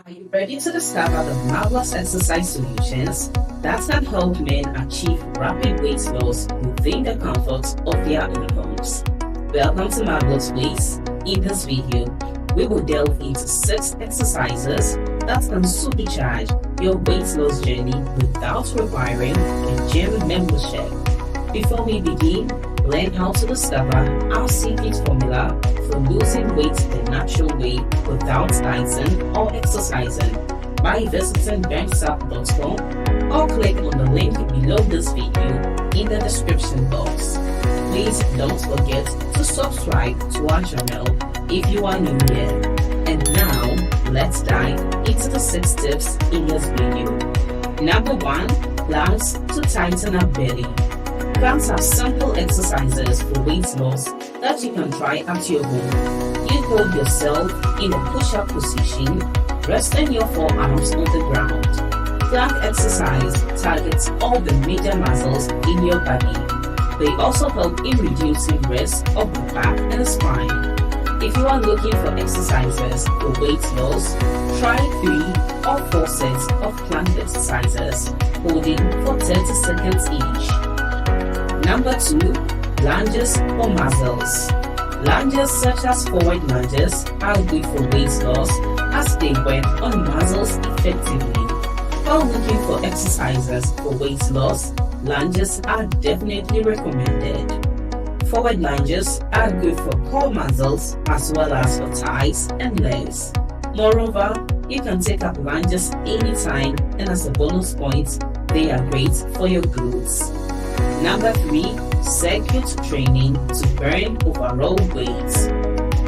Are you ready to discover the marvelous exercise solutions that can help men achieve rapid weight loss within the comfort of their own homes? Welcome to Marvelous Ways. In this video, we will delve into 6 exercises that can supercharge your weight loss journey without requiring a gym membership. Before we begin, learn how to discover our secret formula for losing weight the natural way without dieting or exercising by visiting benchsup.com or click on the link below this video in the description box. Please don't forget to subscribe to our channel if you are new here. And now, let's dive into the 6 tips in this video. Number 1. Planks to tighten up belly. Planks are simple exercises for weight loss that you can try at your home. You hold yourself in a push-up position, resting your forearms on the ground. Plank exercise targets all the major muscles in your body. They also help in reducing risk of the back and the spine. If you are looking for exercises for weight loss, try 3 or 4 sets of plank exercises, holding for 30 seconds each. Number 2. Lunges for muscles. Lunges such as forward lunges are good for weight loss as they work on muscles effectively. While looking for exercises for weight loss, lunges are definitely recommended. Forward lunges are good for core muscles as well as for thighs and legs. Moreover, you can take up lunges anytime, and as a bonus point, they are great for your glutes. Number 3. Circuit training to burn overall weight.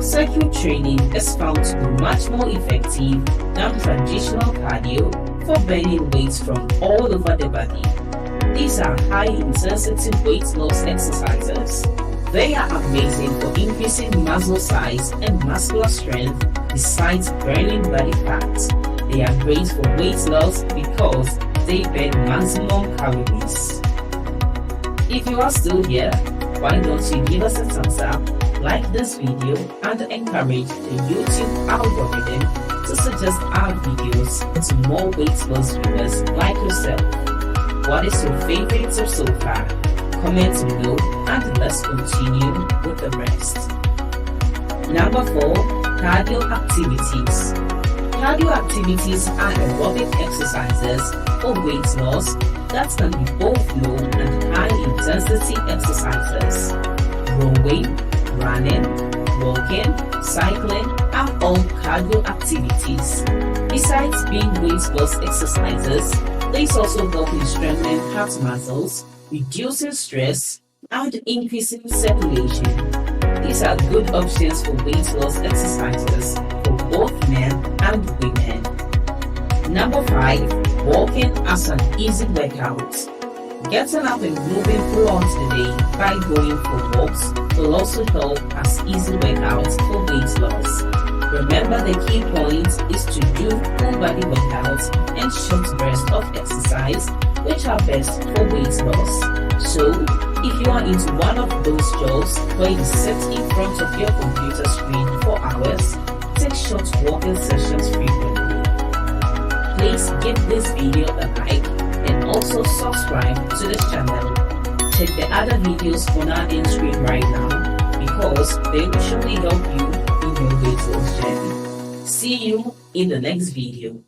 Circuit training is found to be much more effective than traditional cardio for burning weight from all over the body. These are high-intensity weight loss exercises. They are amazing for increasing muscle size and muscular strength besides burning body fat. They are great for weight loss because they burn maximum calories. If you are still here, why don't you give us a thumbs up, like this video, and encourage the YouTube algorithm to suggest our videos to more weight loss viewers like yourself. What is your favorite tip so far? Comment below and let's continue with the rest. Number 4. Cardio activities. Cardio activities are aerobic exercises for weight loss that can be both low and high intensity exercises. Rowing, running, walking, cycling are all cardio activities. Besides being weight loss exercises, these also help in strengthening heart muscles, reducing stress, and increasing circulation. These are good options for weight loss exercises for both men and women. Number 5. Walking as an easy workout. Getting up and moving throughout the day by going for walks will also help as easy workouts for weight loss. Remember, the key point is to do full body workouts and short bursts of exercise, which are best for weight loss. So, if you are into one of those jobs where you sit in front of your computer screen for hours, take short walking sessions frequently. Please give this video a like and also subscribe to this channel. Check the other videos on our end screen right now because they will surely help you in your weight loss journey. See you in the next video.